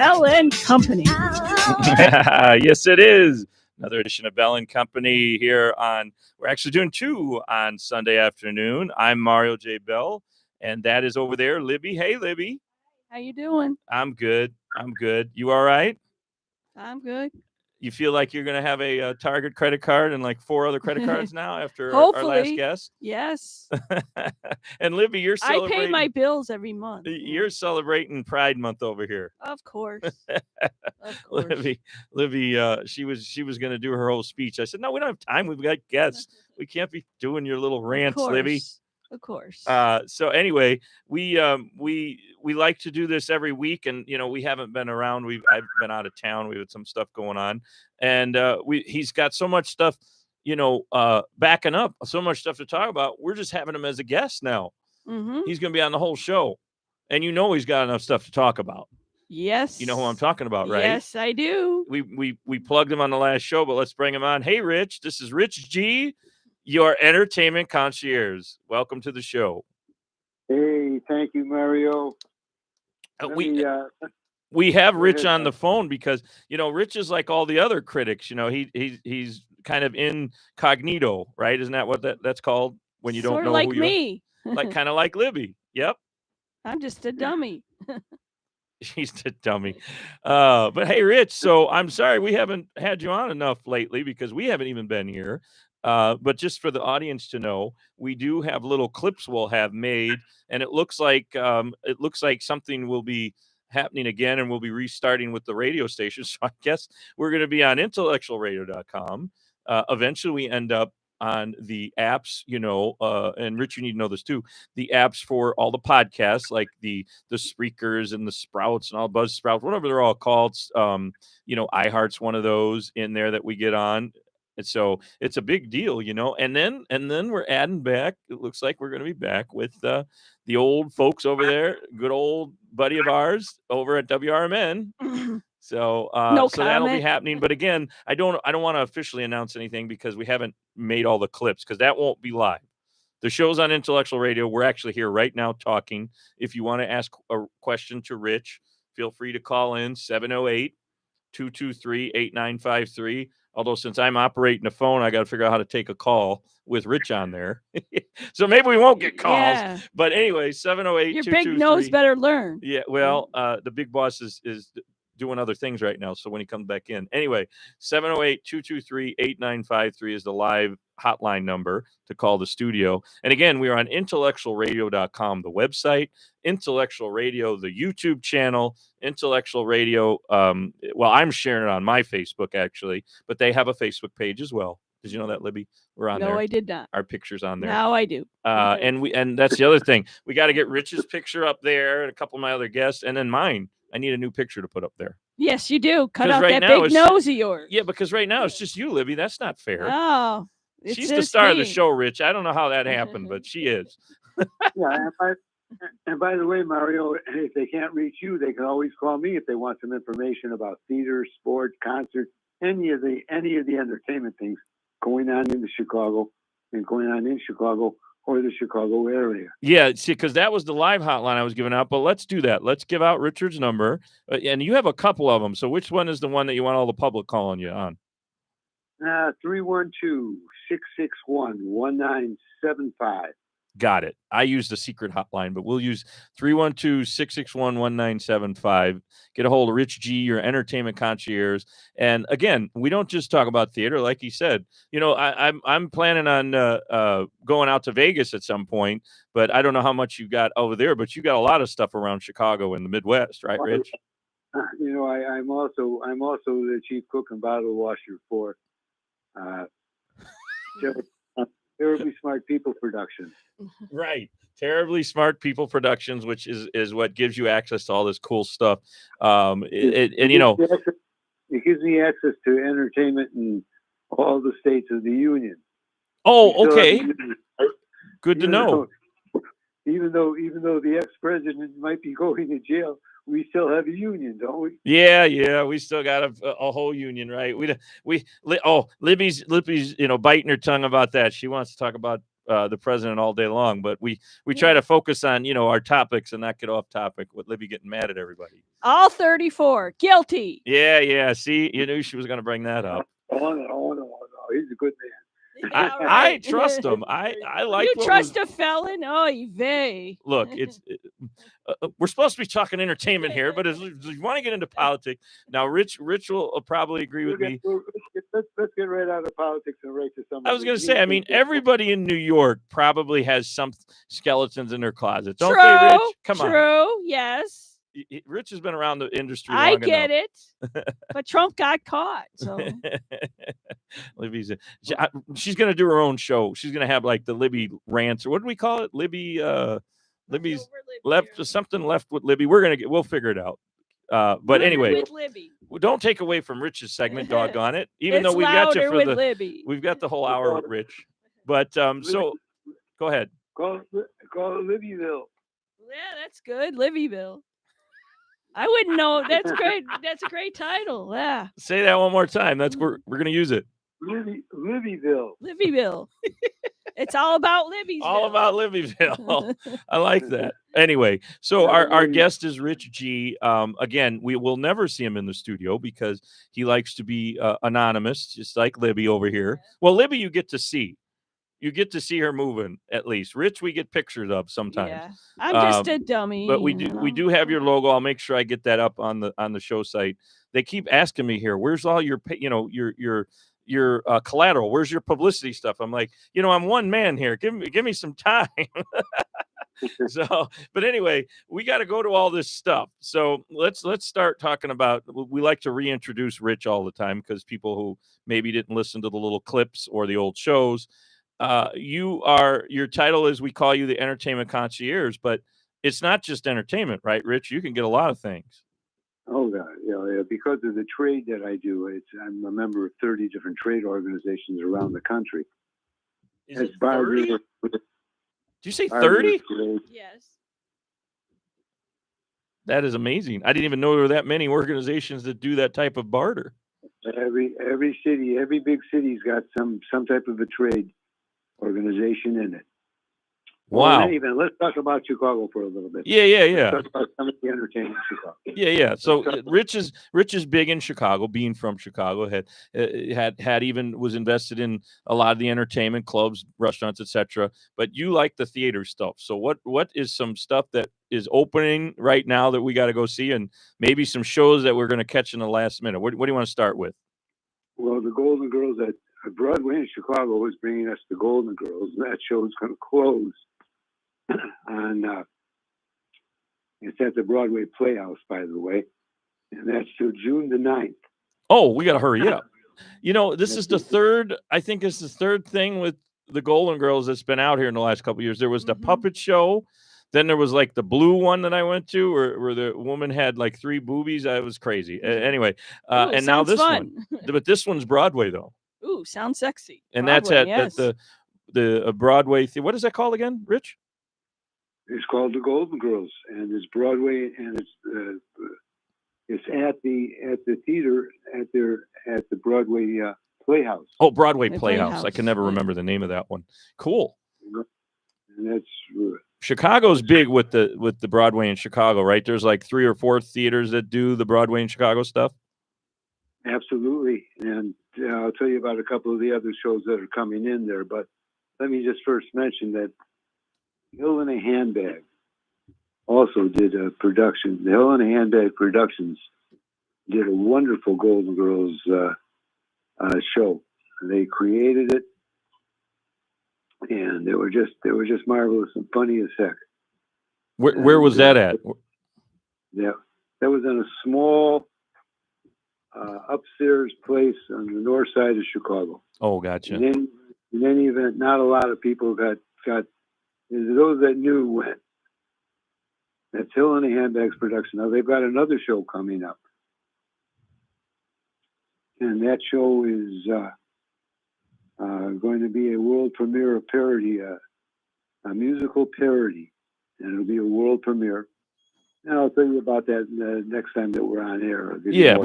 Bell and Company. Yes, it is. Another edition of Bell and Company here on, we're actually doing two on Sunday afternoon. I'm Mario J. Bell, and that is over there, Libby. Hey, Libby. How you doing? I'm good. You all right? I'm good. You feel like you're going to have a Target credit card and like 4 other credit cards now after our last Hopefully. guest? Yes. And Libby, you're I celebrating. pay my bills every month. You're celebrating Pride Month over here. Of course. Of course. Libby, she was going to do her whole speech. I said, no, we don't have time. We've got guests. We can't be doing your little rants, Libby. Of course. So anyway, we like to do this every week, and we haven't been around. I've been out of town. We had some stuff going on, and he's got so much stuff, backing up, so much stuff to talk about. We're just having him as a guest now. Mm-hmm. He's going to be on the whole show, and he's got enough stuff to talk about. Yes. You know who I'm talking about, right? Yes, I do. We plugged him on the last show, but let's bring him on. Hey, Rich, this is Rich G, your entertainment concierge. Welcome to the show. Hey, thank you, Mario. We have Rich on the phone because Rich is like all the other critics. He's kind of incognito, right? Isn't that what that's called when you don't know like who you me. are? Like kind of like Libby. Yep. I'm just a dummy. She's a dummy. But hey, Rich, so I'm sorry we haven't had you on enough lately because we haven't even been here. But just for the audience to know, we do have little clips we'll have made, and it looks like something will be happening again, and we'll be restarting with the radio station. So I guess we're going to be on IntellectualRadio.com. Eventually, we end up on the apps, and Rich, you need to know this too. The apps for all the podcasts, like the Spreakers and the Sprouts and all Buzzsprout, whatever they're all called. iHeart's one of those in there that we get on. And so it's a big deal, and then we're adding back. It looks like we're going to be back with the old folks over there, good old buddy of ours over at WRMN. So that'll be happening. But again, I don't want to officially announce anything because we haven't made all the clips because that won't be live. The show's on Intellectual Radio. We're actually here right now talking. If you want to ask a question to Rich, feel free to call in 708-223-8953. Although since I'm operating the phone, I got to figure out how to take a call with Rich on there. So maybe we won't get calls. Yeah. But anyway, 708-223. Your big nose better learn. Yeah, well, the big boss is doing other things right now. So when he comes back in. Anyway, 708-223-8953 is the live hotline number to call the studio. And again, we are on IntellectualRadio.com, the website, Intellectual Radio, the YouTube channel, Intellectual Radio. Well, I'm sharing it on my Facebook, actually, but they have a Facebook page as well. Did you know that, Libby? We're on there. No, I did not. Our picture's on there. Now I do. And that's the other thing. We got to get Rich's picture up there and a couple of my other guests, and then mine. I need a new picture to put up there. Yes, you do. Cut out right that now big nose of yours. Yeah, because right now it's just you, Libby. That's not fair. Oh, she's the star of the show, Rich. I don't know how that happened, but she is. Yeah, and by the way, Mario, if they can't reach you, they can always call me if they want some information about theater, sport, concerts, any of the entertainment things going on in Chicago or the Chicago area. Yeah, see, because that was the live hotline I was giving out, but let's do that. Let's give out Richard's number. And you have a couple of them. So which one is the one that you want all the public calling you on? 312-661-1975. Got it. I use the secret hotline, but we'll use 312-661-1975. Get a hold of Rich G, your entertainment concierge. And again, we don't just talk about theater, like he said. I'm planning on going out to Vegas at some point, but I don't know how much you got over there. But you got a lot of stuff around Chicago and the Midwest, right, Rich? I'm also the chief cook and bottle washer for Terribly Smart People Productions. Right. Terribly Smart People Productions, which is what gives you access to all this cool stuff. It gives me access to entertainment in all the states of the Union. Oh, okay. Good to know. Even though the ex-president might be going to jail, we still have a union, don't we? Yeah, we still got a whole union, right? Libby's biting her tongue about that. She wants to talk about the president all day long, but we try to focus on, our topics and not get off topic with Libby getting mad at everybody. All 34 guilty. Yeah. See, you knew she was going to bring that up. Oh, no. He's a good man. Yeah, right. I trust him. I like. You trust a felon? Oy vey. Look, it's we're supposed to be talking entertainment here, but if you want to get into politics now, Rich will probably agree with me. Let's get right out of politics and right to some. I was going to say, I mean, everybody in New York probably has some skeletons in their closet. Don't they, Rich? Come on. True. Yes. Rich has been around the industry. I long get enough. it, but Trump got caught. So Libby's she's going to do her own show. She's going to have like the Libby rants, or what do we call it? Libby's something left with Libby. We'll figure it out. But anyway, with Libby. Don't take away from Rich's segment. Doggone it! Even it's though we got you for Libby. we've got the whole hour with Rich. But so go ahead. Call it Libbyville. Yeah, that's good, Libbyville. I wouldn't know. That's great. That's a great title. Yeah. Say that one more time. That's we're going to use it. Livyville. Livyville. It's all about Libby's. All about Livyville. I like that. Anyway, so our guest is Rich G. Again, we will never see him in the studio because he likes to be anonymous, just like Libby over here. Well, Libby, you get to see. You get to see her moving, at least. Rich, we get pictures of sometimes. Yeah, I'm just a dummy. But we do have your logo. I'll make sure I get that up on the show site. They keep asking me here, where's all your your collateral? Where's your publicity stuff? I'm like, I'm one man here. Give me some time. So, but anyway, we got to go to all this stuff. So let's start talking about. We like to reintroduce Rich all the time because people who maybe didn't listen to the little clips or the old shows. Your title is, we call you the entertainment concierge, but it's not just entertainment, right, Rich? You can get a lot of things. Oh God, yeah. Because of the trade that I do, I'm a member of 30 different trade organizations around the country. Is it 30? Did you say 30? Yes. That is amazing. I didn't even know there were that many organizations that do that type of barter. Every city, every big city's got some type of a trade organization in it. Wow. Well, let's talk about Chicago for a little bit. Yeah. Let's talk about some of the entertainment in Chicago. Yeah. So Rich is big in Chicago, being from Chicago, had even was invested in a lot of the entertainment clubs, restaurants, etc. But you like the theater stuff. So what is some stuff that is opening right now that we got to go see, and maybe some shows that we're going to catch in the last minute? What do you want to start with? Well, the Golden Girls at Broadway in Chicago is bringing us the Golden Girls. That show is going to close on. It's at the Broadway Playhouse, by the way, and that's till June the 9th. Oh, we got to hurry up. This is the third. I think it's the third thing with the Golden Girls that's been out here in the last couple of years. There was the puppet show. Then there was like the blue one that I went to where the woman had like 3 boobies. That was crazy. Anyway, and now this one. But this one's Broadway, though. Ooh, sounds sexy. And Broadway, that's at the Broadway. What is that called again, Rich? It's called the Golden Girls, and it's Broadway, and it's at the theater at the Broadway Playhouse. Oh, Broadway Playhouse. I can never remember the name of that one. Cool. And that's Chicago's big with the Broadway in Chicago, right? There's like 3 or 4 theaters that do the Broadway in Chicago stuff. Absolutely, and I'll tell you about a couple of the other shows that are coming in there. But let me just first mention that Hill and a Handbag also did a production. The Hill and a Handbag Productions did a wonderful Golden Girls show. They created it, and they were just marvelous and funny as heck. Where was that at? Yeah, that was in a small upstairs place on the north side of Chicago. Oh, gotcha. In any event, not a lot of people got. Those that knew went. That's Hill and the Handbags production. Now they've got another show coming up, and that show is going to be a world premiere, a parody, a musical parody, and it'll be a world premiere. And I'll tell you about that next time that we're on air. Yeah,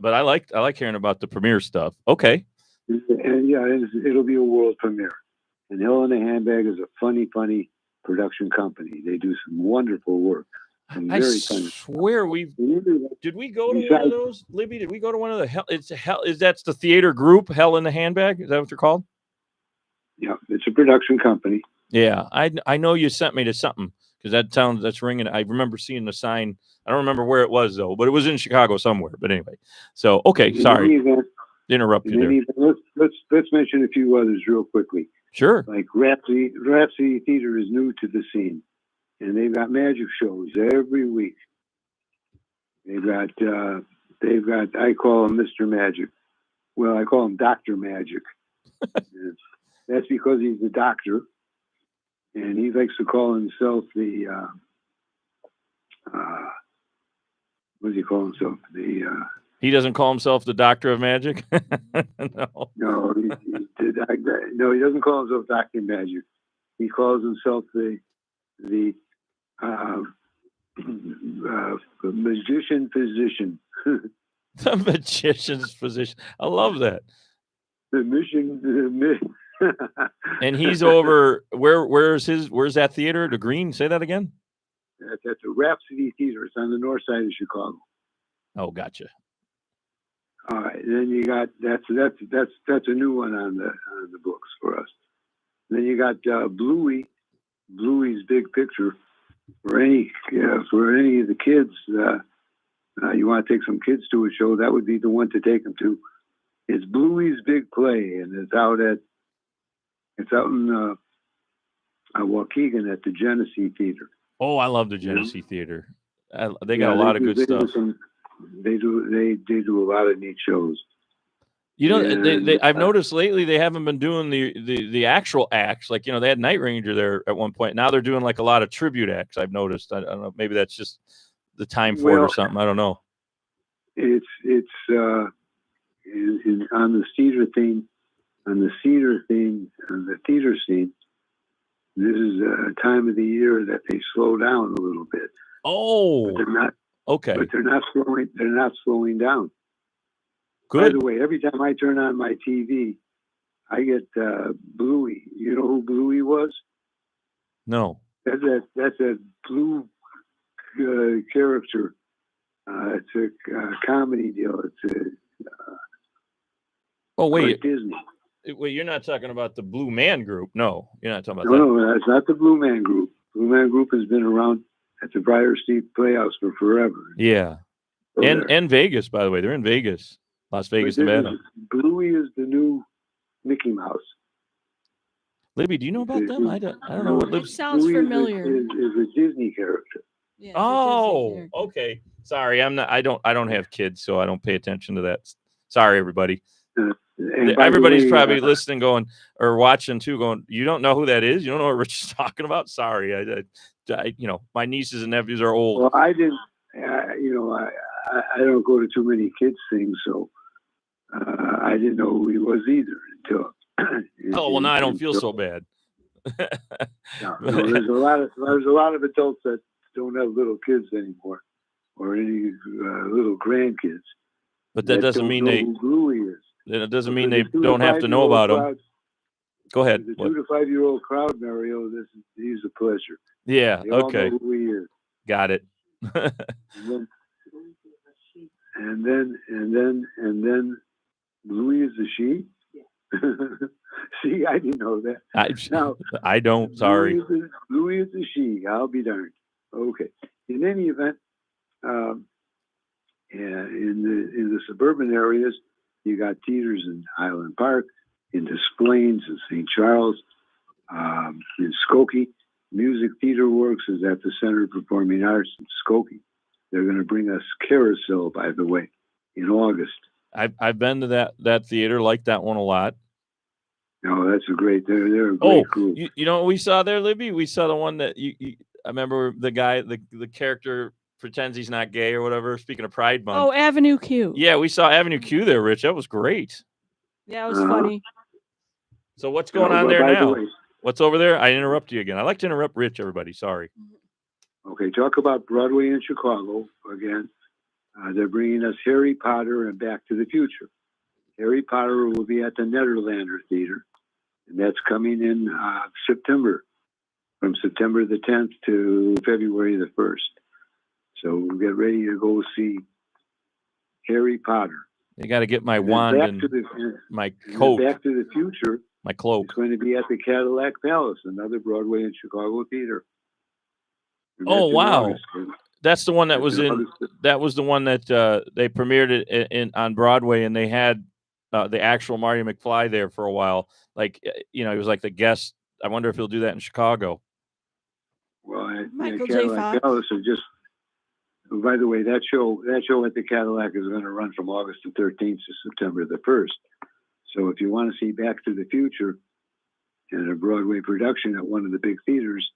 but I like hearing about the premiere stuff. Okay. And yeah, it'll be a world premiere. And Hell in a Handbag is a funny production company. They do some wonderful work. I swear did we go to one of those, Libby? Did we go to one of the Hell? That's the theater group, Hell in the Handbag? Is that what they're called? Yeah, it's a production company. Yeah, I know you sent me to something because that's ringing. I remember seeing the sign. I don't remember where it was though, but it was in Chicago somewhere. But anyway, so okay, sorry, interrupt you there. Let's mention a few others real quickly. Sure. Like Rhapsody Theater is new to the scene, and they've got magic shows every week. They've got I call him Mr. Magic. Well, I call him Dr. Magic. That's because he's a doctor, and he likes to call himself the what does he call himself? He doesn't call himself the Doctor of Magic. No, he doesn't call himself Dr. Magic. He calls himself the magician physician. The magician's physician. I love that. And he's over where's that theater? The Green? Say that again. That's a Rhapsody Theater. It's on the north side of Chicago. Oh, gotcha. All right, then you got that's a new one on the books for us. Then you got Bluey's Big Picture for any of the kids. You want to take some kids to a show, that would be the one to take them to. It's Bluey's Big Play, and it's out in Waukegan at the Genesee Theater. Oh, I love the Genesee Theater. They got a lot of good stuff. They do a lot of neat shows. You know, I've noticed lately they haven't been doing the actual acts. Like, you know, they had Night Ranger there at one point. Now they're doing like a lot of tribute acts. I've noticed. I don't know. Maybe that's just the time for it or something. I don't know. It's on the theater theme, the theater scene. This is a time of the year that they slow down a little bit. Oh, but they're not. Okay, but they're not slowing down. Good. By the way, every time I turn on my TV, I get Bluey. You know who Bluey was? No. That's a blue character. It's a comedy deal. It's wait, Disney. Wait, you're not talking about the Blue Man Group? No, you're not talking about that. No, that's not the Blue Man Group. Blue Man Group has been around at the Briar Street Playhouse for forever. Yeah, and Vegas, by the way, they're in Vegas, Las Vegas, Nevada. Bluey is the new Mickey Mouse. Libby, do you know about them? I don't know what Libby sounds familiar. Is a Disney character. Yeah, oh, okay. Sorry, I'm not. I don't have kids, so I don't pay attention to that. Sorry, everybody. Everybody's probably listening, going or watching too, going. You don't know who that is? You don't know what Rich is talking about? Sorry, I my nieces and nephews are old. Well, I didn't. I don't go to too many kids things, so I didn't know who he was either until. Oh well, now I don't feel so bad. No, there's a lot of adults that don't have little kids anymore, or any little grandkids. But that doesn't mean they. Who Bluey is. Then it doesn't mean they don't have to know about him. Go ahead. The 2 to 5 year old crowd, Mario. He's a pleasure. Yeah. They all Okay. know who he is. Got it. and then Bluey is the she. See, I didn't know that. I don't. Sorry. Bluey is the she. I'll be darned. Okay. In any event, in the suburban areas, you got theaters in Highland Park, in Des Plaines, in St. Charles, in Skokie. Music Theater Works is at the Center of Performing Arts in Skokie. They're going to bring us Carousel, by the way, in August. I've been to that theater, like that one a lot. No, that's a great. They're a great group. You know what we saw there, Libby? We saw the one that I remember the guy, the character pretends he's not gay or whatever. Speaking of Pride Month. Oh, Avenue Q. Yeah, we saw Avenue Q there, Rich. That was great. Yeah, it was funny. So what's going on there now? The way, what's over there? I interrupt you again. I like to interrupt Rich, everybody. Sorry. Okay, talk about Broadway in Chicago again. They're bringing us Harry Potter and Back to the Future. Harry Potter will be at the Nederlander Theater, and that's coming in September, from September the 10th to February the 1st. So we'll get ready to go see Harry Potter. You got to get my And then wand Back and to the- my and then coat, Back to the Future my cloak. is going to be at the Cadillac Palace, another Broadway and Chicago theater. And Oh, that's in wow. August. That's the one that That's was in in. August. That was the one that they premiered it in on Broadway, and they had the actual Marty McFly there for a while. Like he was like the guest. I wonder if he'll do that in Chicago. Well, Michael J. Cadillac Fox. Palace is just. By the way, that show at the Cadillac is going to run from August the 13th to September the 1st. So if you want to see Back to the Future in a Broadway production at one of the big theaters,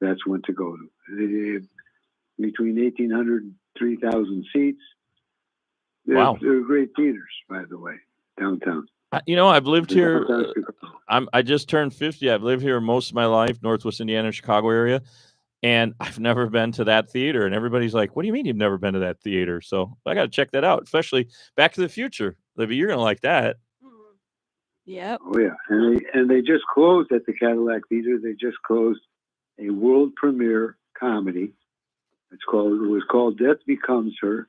that's when to go to. Between 1,800 and 3,000 seats. Wow. They're great theaters, by the way, downtown. I've lived here. Downtown Chicago. I just turned 50. I've lived here most of my life, Northwest Indiana, Chicago area, and I've never been to that theater. And everybody's like, "What do you mean you've never been to that theater?" So I got to check that out, especially Back to the Future. Libby, you're gonna like that. Yep. Oh yeah, and they just closed at the Cadillac Theater. They just closed a world premiere comedy. It was called Death Becomes Her,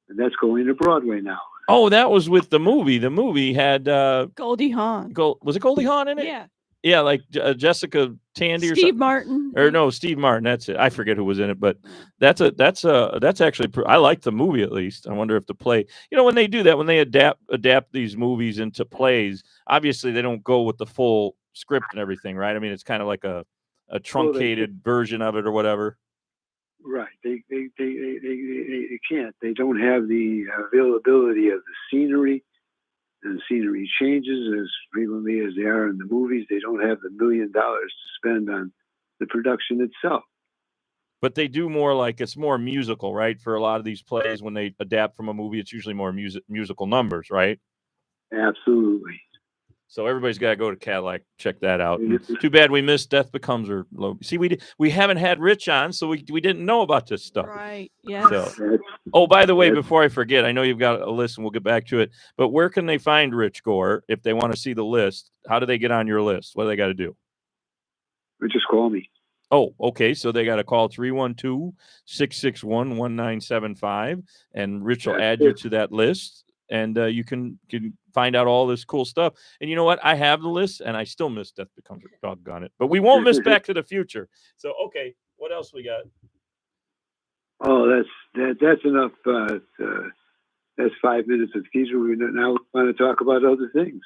and that's going to Broadway now. Oh, that was with the movie. The movie had Goldie Hawn. was it Goldie Hawn in it? Yeah. Yeah, like Jessica Tandy or Steve something. Martin. Or no, Steve Martin. That's it. I forget who was in it, but that's actually I like the movie at least. I wonder if the play, when they do that, when they adapt these movies into plays, obviously they don't go with the full script and everything, right? I mean, it's kind of like a truncated version of it or whatever. Right. They can't. They don't have the availability of the scenery, and the scenery changes as frequently as they are in the movies. They don't have the $1 million to spend on the production itself. But they do more like it's more musical, right? For a lot of these plays, when they adapt from a movie, it's usually more musical numbers, right? Absolutely. So everybody's got to go to Cadillac, check that out. And too bad we missed Death Becomes Her. See, we haven't had Rich on, so we didn't know about this stuff. Right. Yes. So, by the way, before I forget, I know you've got a list, and we'll get back to it. But where can they find Rich Gore if they want to see the list? How do they get on your list? What do they got to do? Just call me. Oh, okay. So they got to call 312-661-1975, and Rich will add you to that list. And you can find out all this cool stuff. And you know what? I have the list, and I still miss Death Becomes Her. Doggone it. But we won't miss Back to the Future. So, okay, what else we got? Oh, that's enough. That's 5 minutes of teaser. We now want to talk about other things.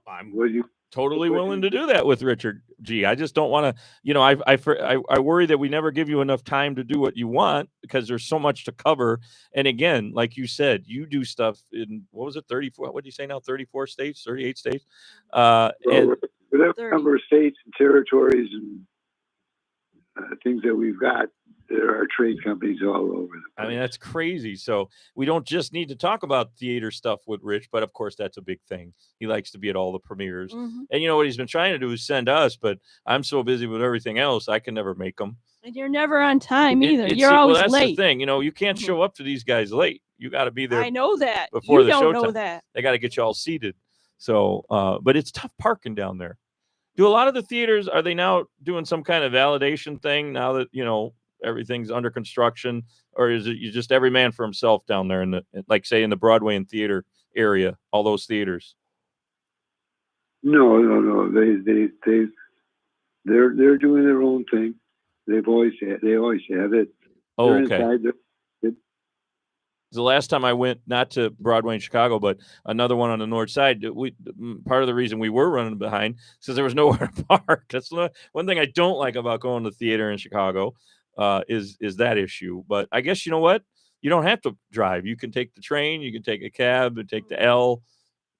I'm What do you? totally willing to do that with Richard G. I just don't want to, I worry that we never give you enough time to do what you want because there's so much to cover. And again, like you said, you do stuff in, what was it, 34? What do you say now? 34 states, 38 states? And Whatever number of states and territories and things that we've got, there are trade companies all over the place. I mean, that's crazy. So we don't just need to talk about theater stuff with Rich, but of course that's a big thing. He likes to be at all the premieres. Mm-hmm. And what he's been trying to do is send us, but I'm so busy with everything else, I can never make them. And you're never on time either. You're always that's late. The thing. You can't show up to these guys late. You got to be there. I know that. Before you the don't showtime. know that. They got to get you all seated. So, but it's tough parking down there. Do a lot of the theaters, are they now doing some kind of validation thing now that, everything's under construction, or is it you just every man for himself down there in the, like say in the Broadway and theater area, all those theaters? No. They're doing their own thing. They always have it. Oh, They're okay. Inside The last time I went, not to Broadway in Chicago, but another one on the north side, part of the reason we were running behind is because there was nowhere to park. That's one thing I don't like about going to the theater in Chicago, is that issue. But I guess you know what? You don't have to drive. You can take the train. You can take a cab and take the L.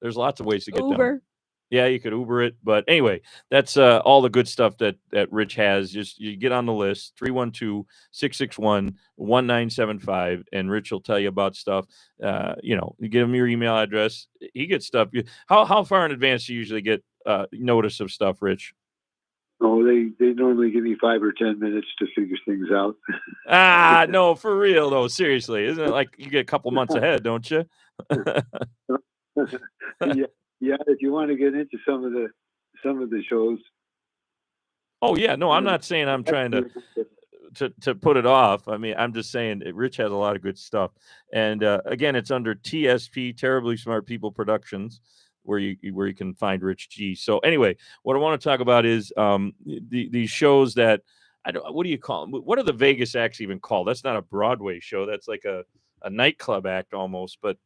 There's lots of ways to get down. Yeah, you could Uber it. But anyway, that's all the good stuff that Rich has. Just you get on the list, 312-661-1975, and Rich will tell you about stuff. You give him your email address. He gets stuff. How far in advance do you usually get notice of stuff, Rich? Oh, they normally give me 5 or 10 minutes to figure things out. No, for real though. Seriously, isn't it like you get a couple months ahead, don't you? Yeah, if you want to get into some of the some of the shows. Oh yeah, no, I'm not saying I'm trying to put it off. I mean, I'm just saying Rich has a lot of good stuff. And again, it's under TSP, Terribly Smart People Productions, where you can find Rich G. So anyway, what I want to talk about is these shows that what do you call them? What are the Vegas acts even called? That's not a Broadway show. That's like a nightclub act almost, but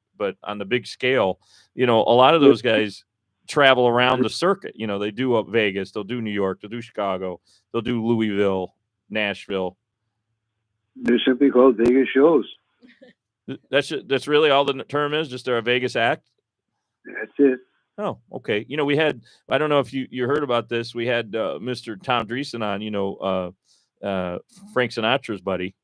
on the big scale. A lot of those guys travel around the circuit. They do up Vegas, they'll do New York, they'll do Chicago, they'll do Louisville, Nashville. They're simply called Vegas shows. That's really all the term is. Just they're a Vegas act. That's it. Oh, okay. We had, I don't know if you heard about this. We had Mr. Tom Dreesen on. Frank Sinatra's buddy.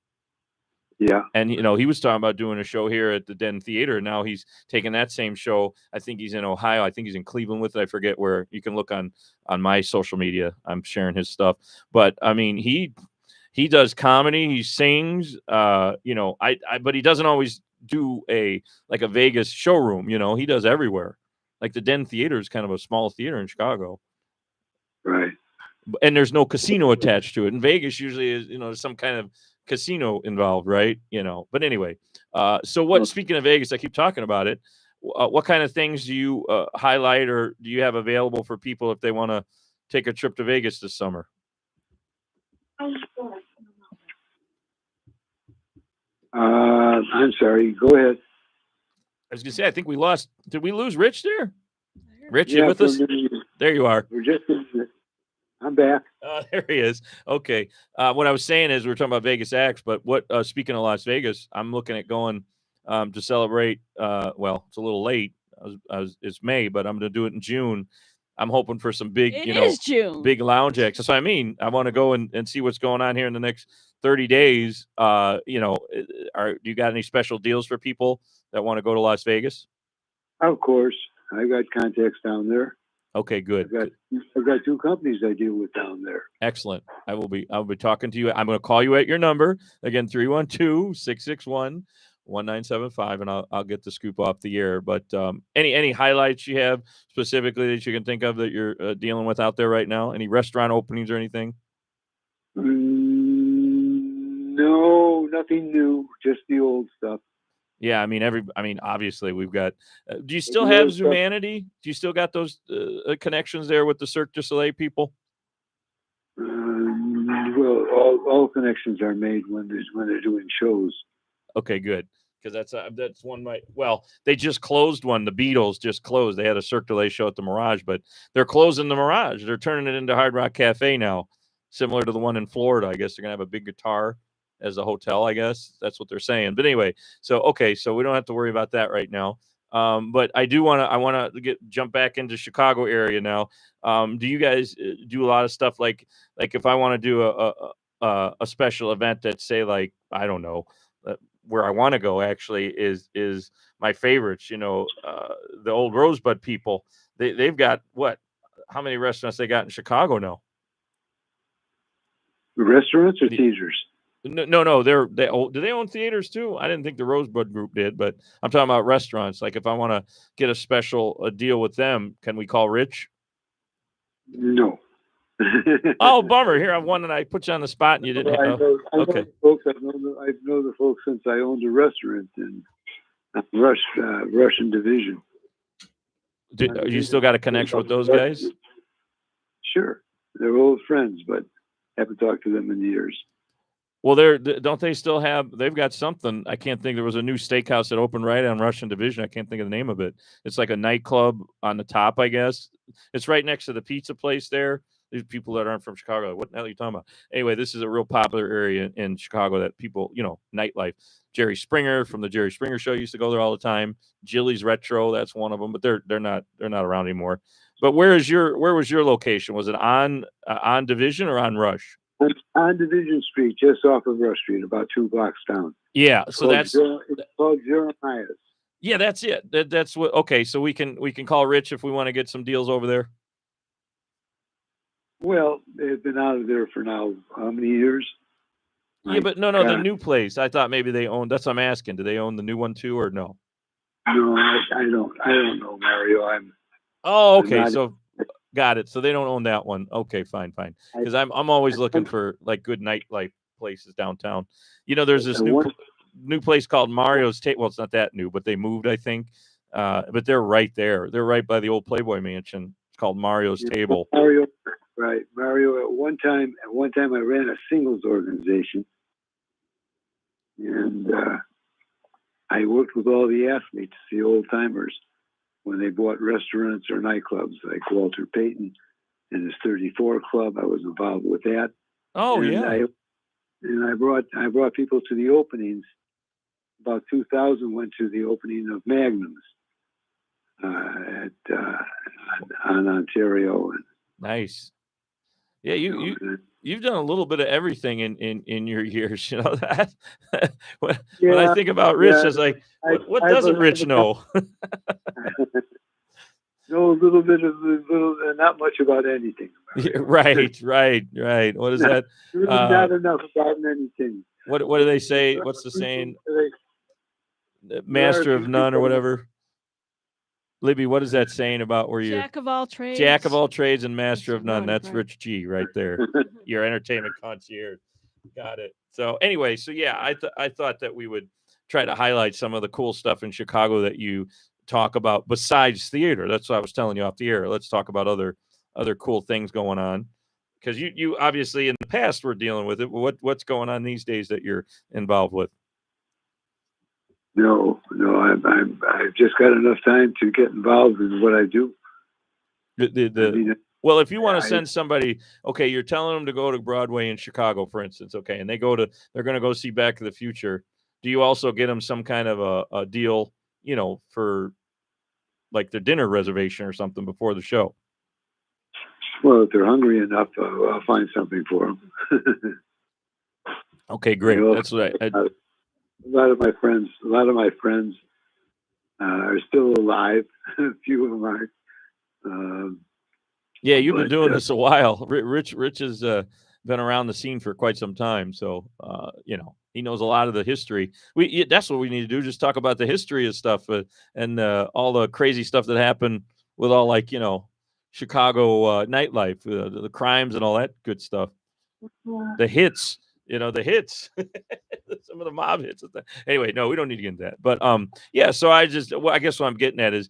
Yeah. And he was talking about doing a show here at the Den Theater. Now he's taking that same show. I think he's in Ohio. I think he's in Cleveland with it. I forget where. You can look on my social media. I'm sharing his stuff. But I mean, he does comedy. He sings. But he doesn't always do a Vegas showroom. He does everywhere. Like the Den Theater is kind of a small theater in Chicago. Right. And there's no casino attached to it. In Vegas usually is some kind of casino involved, right? But anyway, so speaking of Vegas, I keep talking about it. What kind of things do you highlight, or do you have available for people if they want to take a trip to Vegas this summer? I'm sorry. Go ahead. I was gonna say, I think we lost. Did we lose Rich there? Rich, you with us? There you are. We're just. I'm back. There he is. Okay. What I was saying is we're talking about Vegas acts, but speaking of Las Vegas, I'm looking at going to celebrate. Well, it's a little late. It's May, but I'm going to do it in June. I'm hoping for some big, June. Big lounge acts. That's what I mean. I want to go and see what's going on here in the next 30 days. Do you got any special deals for people that want to go to Las Vegas? Of course. I got contacts down there. Okay, good. I've got two companies I deal with down there. Excellent. I'll be talking to you. I'm going to call you at your number again, 312-661-1975, and I'll get the scoop off the air. But any highlights you have specifically that you can think of that you're dealing with out there right now? Any restaurant openings or anything? No, nothing new. Just the old stuff. Yeah, I mean, obviously we've got. Do you still have Zumanity? Do you still got those connections there with the Cirque du Soleil people? Well, all connections are made when they're doing shows. Okay, good, because that's one. They just closed one. The Beatles just closed. They had a Cirque du Soleil show at the Mirage, but they're closing the Mirage. They're turning it into Hard Rock Cafe now, similar to the one in Florida. I guess they're gonna have a big guitar as a hotel, I guess that's what they're saying. But anyway, so we don't have to worry about that right now. But I want to jump back into Chicago area now. Do you guys do a lot of stuff like if I want to do a special event that say I don't know where I want to go actually is my favorites. The old Rosebud people. They've got how many restaurants they got in Chicago now? Restaurants or theaters? No. Do they own theaters too? I didn't think the Rosebud Group did, but I'm talking about restaurants. Like if I want to get a deal with them, can we call Rich? No. Oh, bummer. Here, I've one and I put you on the spot and you didn't. I know okay. The folks. I've known the folks since I owned a restaurant in Russian Division. You still got a connection with those guys? Sure, they're old friends, but haven't talked to them in years. Well, don't they still have? They've got something. I can't think. There was a new steakhouse that opened right on Russian Division. I can't think of the name of it. It's like a nightclub on the top, I guess. It's right next to the pizza place there. These people that aren't from Chicago, what the hell are you talking about? Anyway, this is a real popular area in Chicago that people, nightlife. Jerry Springer from the Jerry Springer Show used to go there all the time. Jilly's Retro, that's one of them, but they're not around anymore. But where was your location? Was it on Division or on Rush? On Division Street, just off of Rush Street, about 2 blocks down. Yeah, so it's called Jeremiah's. Yeah, that's it. That's what. Okay, so we can call Rich if we want to get some deals over there. Well, they've been out of there for now how many years? Yeah, but no, the new place. I thought maybe they own. That's what I'm asking. Do they own the new one too, or no? No, I don't know, Mario. Oh, okay. So Got it. So they don't own that one. Okay, fine. Because I'm always looking for like good nightlife places downtown. There's this new place called Mario's Table. Well, it's not that new, but they moved, I think. But they're right there. They're right by the old Playboy Mansion. It's called Mario's Table. Mario, right? Mario. At one time, I ran a singles organization, and I worked with all the athletes, the old timers, when they bought restaurants or nightclubs, like Walter Payton and his 34 Club. I was involved with that. Oh, and yeah. I brought people to the openings. About 2,000 went to the opening of Magnums on Ontario. Nice. Yeah, you've done a little bit of everything in your years. You know that. when I think about Rich, I was like, what doesn't Rich know? Know a little bit of not much about anything. Right. What is that? Not enough about anything. What do they say? What's the saying? Master of none or whatever. Libby, what is that saying about where you're Jack of all trades? Jack of all trades and master of none. That's right. Rich G right there. Your entertainment concierge. Got it. So anyway, yeah, I thought that we would try to highlight some of the cool stuff in Chicago that you talk about besides theater. That's what I was telling you off the air. Let's talk about other cool things going on, because you obviously in the past were dealing with it. What's going on these days that you're involved with? No, I've just got enough time to get involved in what I do. Well, if you want to send somebody, okay, you're telling them to go to Broadway in Chicago, for instance, okay, and they're going to go see Back to the Future. Do you also get them some kind of a deal, for like their dinner reservation or something before the show? Well, if they're hungry enough, I'll find something for them. Okay, great. That's right. A lot of my friends are still alive. A few of them aren't. Yeah, you've been doing this a while. Rich has been around the scene for quite some time, so he knows a lot of the history. That's what we need to do. Just talk about the history of stuff and all the crazy stuff that happened with all Chicago nightlife, the crimes and all that good stuff. The hits. The hits, some of the mob hits. Anyway, no, we don't need to get into that. But yeah. So I guess what I'm getting at is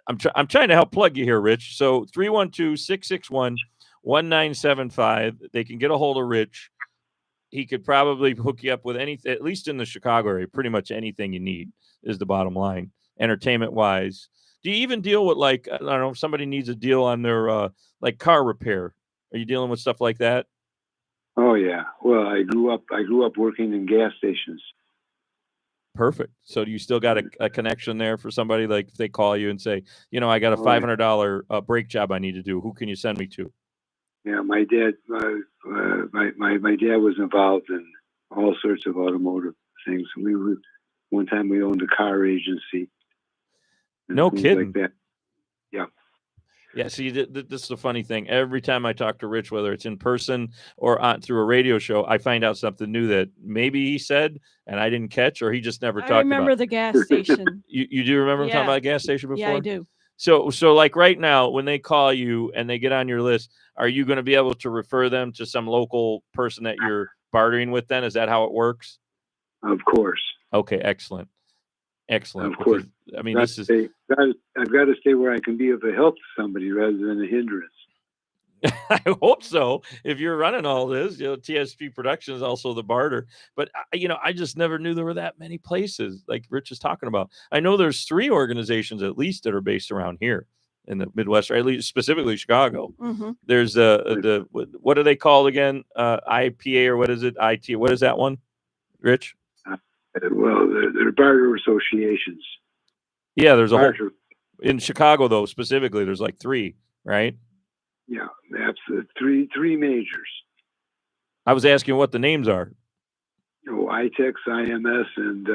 I'm trying to help plug you here, Rich. So 312-661-1975. They can get a hold of Rich. He could probably hook you up with anything, at least in the Chicago area. Pretty much anything you need is the bottom line, entertainment wise. Do you even deal with I don't know, if somebody needs a deal on their car repair? Are you dealing with stuff like that? Oh yeah. Well, I grew up working in gas stations. Perfect. So do you still got a connection there for somebody, like if they call you and say, I got a $500 brake job I need to do. Who can you send me to? Yeah, my dad. My dad was involved in all sorts of automotive things. One time we owned a car agency. No kidding. Like that. Yeah. Yeah, see, this is the funny thing. Every time I talk to Rich, whether it's in person or through a radio show, I find out something new that maybe he said and I didn't catch, or he just never talked about. I remember the gas station. You do remember talking about a gas station before? Yeah, I do. So like right now, when they call you and they get on your list, are you going to be able to refer them to some local person that you're bartering with then? Is that how it works? Of course. Okay, excellent. Of course. I mean, I've got to stay where I can be of a help to somebody rather than a hindrance. I hope so. If you're running all this, TSP Production is also the barter. But, I just never knew there were that many places like Rich is talking about. I know there's 3 organizations at least that are based around here in the Midwest, or at least specifically Chicago. Mm-hmm. There's what are they called again? IPA or what is it? IT. What is that one, Rich? Well, they're barter associations. Yeah, there's a whole in Chicago though. Specifically, there's like 3, right? Yeah, that's the three majors. I was asking what the names are. ITEX, IMS, and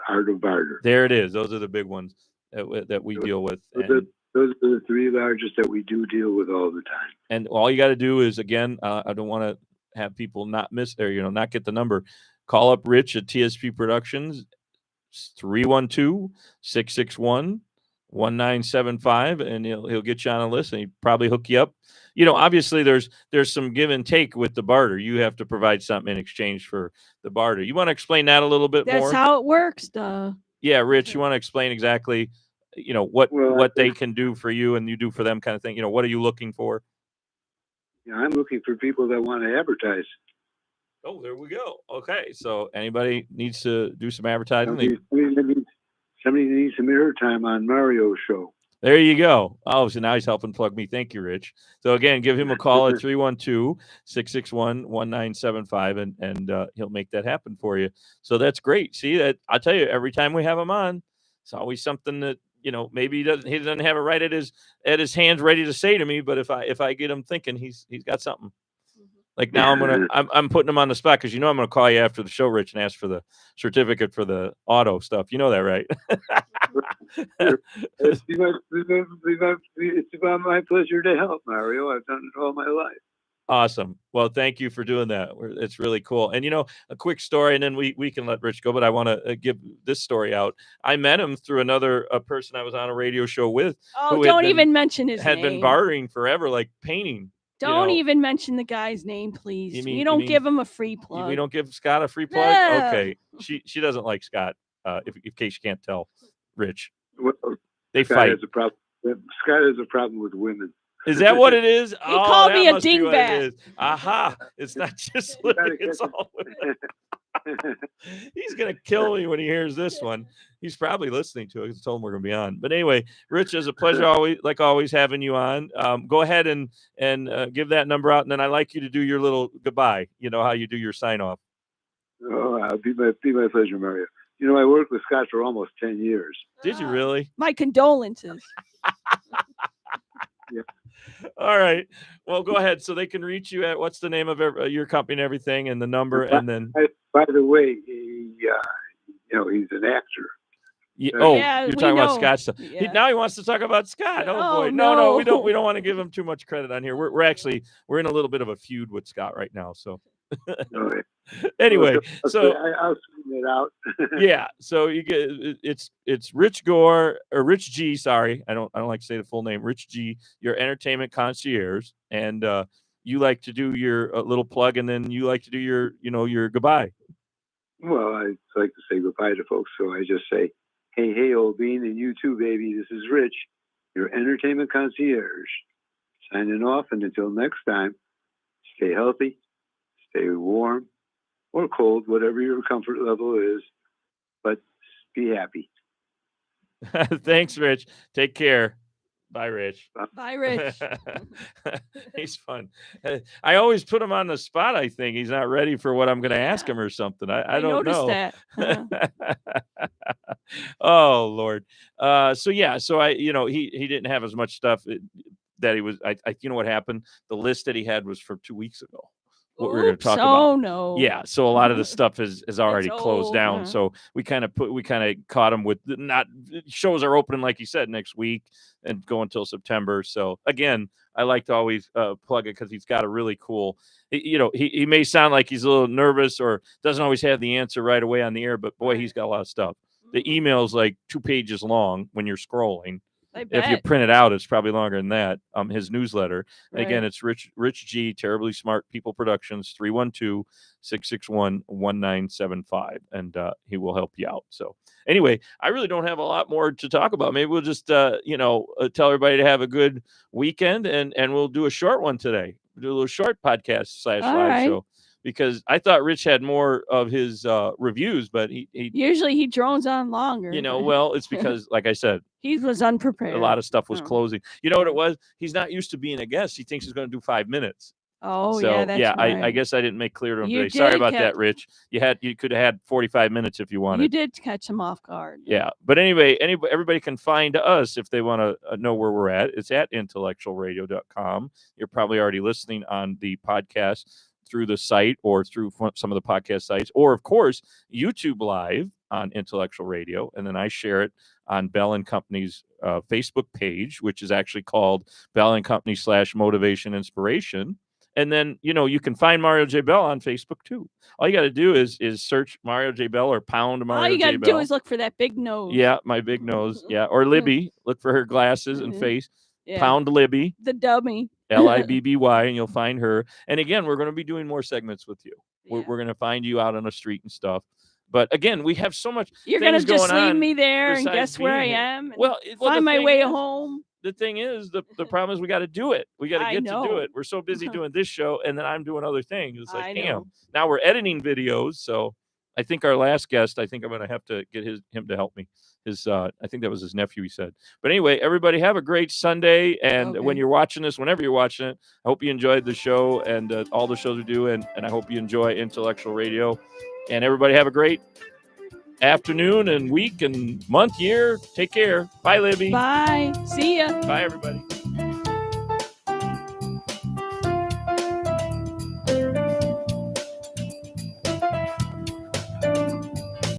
Art of Barter. There it is. Those are the big ones that we deal with. Those are the 3 largest that we do deal with all the time. And all you got to do is, again, I don't want to have people not miss or not get the number. Call up Rich at TSP Productions, 312-661-1975. 1975, and he'll get you on a list, and he'd probably hook you up. Obviously there's some give and take with the barter. You have to provide something in exchange for the barter. You want to explain that a little bit That's more? how it works, duh. Yeah, Rich, you want to explain exactly, what Well, they can do for you and you do for them, kind of thing. What are you looking for? I'm looking for people that want to advertise. Oh, there we go. Okay, so anybody needs to do some advertising, Somebody needs some airtime on Mario's show. there you go. Oh, so now he's helping plug me. Thank you, Rich. So again, give him a call at 312-661-1975, and he'll make that happen for you. So that's great. See, that I tell you, every time we have him on, it's always something that maybe he doesn't have it right at his hands ready to say to me, but if I get him thinking, he's got something. Like now I'm putting him on the spot because I'm gonna call you after the show, Rich, and ask for the certificate for the auto stuff. You know that, right? It's about my pleasure to help, Mario. I've done it all my life. Awesome. Well, thank you for doing that. It's really cool. And a quick story, and then we can let Rich go. But I want to give this story out. I met him through a person I was on a radio show with. Oh, don't even mention his name. Had been bartering forever, like painting. Don't even mention the guy's name, please. We don't give him a free plug. We don't give Scott a free plug? Yeah. Okay. She doesn't like Scott, in case you can't tell, Rich. Well, they Scott fight. Has a problem. Scott has a problem with women. Is that what it is? He called me a dingbat. Aha. It's not just living, it's all women. He's going to kill me when he hears this one. He's probably listening to it. I told him we're going to be on. But anyway, Rich, it's a pleasure always having you on. Go ahead and give that number out, and then I'd like you to do your little goodbye. You know how you do your sign off. Oh, I'll be my pleasure, Mario. I worked with Scott for almost 10 years. Did you really? My condolences. Yeah. All right. Well, go ahead. So they can reach you at what's the name of your company and everything, and the number, and then. By the way, he's an actor. Yeah, you're talking about Scott stuff. Yeah. Now he wants to talk about Scott. Oh boy, no, we don't want to give him too much credit on here. We're in a little bit of a feud with Scott right now. So. Anyway, so I'll send it out. Yeah, so you get it's Rich Gore or Rich G. Sorry, I don't like to say the full name. Rich G. Your entertainment concierge, and you like to do your little plug, and then you like to do your your goodbye. Well, I like to say goodbye to folks, so I just say, hey, old bean, and you too, baby. This is Rich, your entertainment concierge, signing off. And until next time, stay healthy. Stay warm or cold, whatever your comfort level is, but be happy. Thanks, Rich. Take care. Bye, Rich. Bye, Rich. He's fun. I always put him on the spot. I think he's not ready for what I'm going to ask him or something. I don't know. That. Oh, Lord. So he didn't have as much stuff that he was. You know what happened? The list that he had was for 2 weeks ago. What we were going to talk about. Oh no. Yeah, so a lot of the stuff is already closed down. Yeah. So we kind of caught him with shows are opening, like you said, next week and go until September. So again, I like to always plug it because he's got a really cool. He may sound like he's a little nervous or doesn't always have the answer right away on the air, but boy, he's got a lot of stuff. The email's like 2 pages long when you're scrolling. If you print it out, it's probably longer than that. His newsletter. And again, it's Rich G, Terribly Smart People Productions, 312-661-1975. And he will help you out. So anyway, I really don't have a lot more to talk about. Maybe we'll just, tell everybody to have a good weekend and we'll do a short one today. We'll do a little short podcast / live show. Because I thought Rich had more of his reviews, but he usually he drones on longer. Well, it's because, like I said, he was unprepared. A lot of stuff was closing. You know what it was? He's not used to being a guest. He thinks he's going to do 5 minutes. Oh, so, yeah, that's right. I guess I didn't make clear to him today. Sorry about that, Rich. You could have had 45 minutes if you wanted. You did catch him off guard. Yeah, but anyway, everybody can find us if they want to know where we're at. It's at IntellectualRadio.com. You're probably already listening on the podcast through the site or through some of the podcast sites, or of course, YouTube Live on Intellectual Radio. And then I share it on Bell & Company's Facebook page, which is actually called Bell & Company /Motivation Inspiration. And then, you can find Mario J. Bell on Facebook too. All you got to do is search Mario J. Bell or pound Mario All you got J. to Bell. do is look for that big nose. Yeah, my big nose. Yeah. Or Libby. Look for her glasses and face. Yeah. Pound Libby. The dummy. Libby, and you'll find her. And again, we're going to be doing more segments with you. Yeah. We're going to find you out on the street and stuff. But again, we have so much. You're going to just leave on me there and besides guess where I being here. am? And Well, find my thing way is- home. The thing is, the problem is we got to do it. We got to I get to do know. it. We're so busy doing this show, and then I'm doing other things. It's I like, know. damn. Now we're editing videos, so I think our last guest, I think I'm going to have to get him to help me. I think that was his nephew, he said. But anyway, everybody have a great Sunday, and when Okay. you're watching this, whenever you're watching it, I hope you enjoyed the show and all the shows we do, and I hope you enjoy Intellectual Radio. And everybody have a great afternoon and week and month, year. Take care. Bye, Libby. Bye. See ya. Bye, everybody.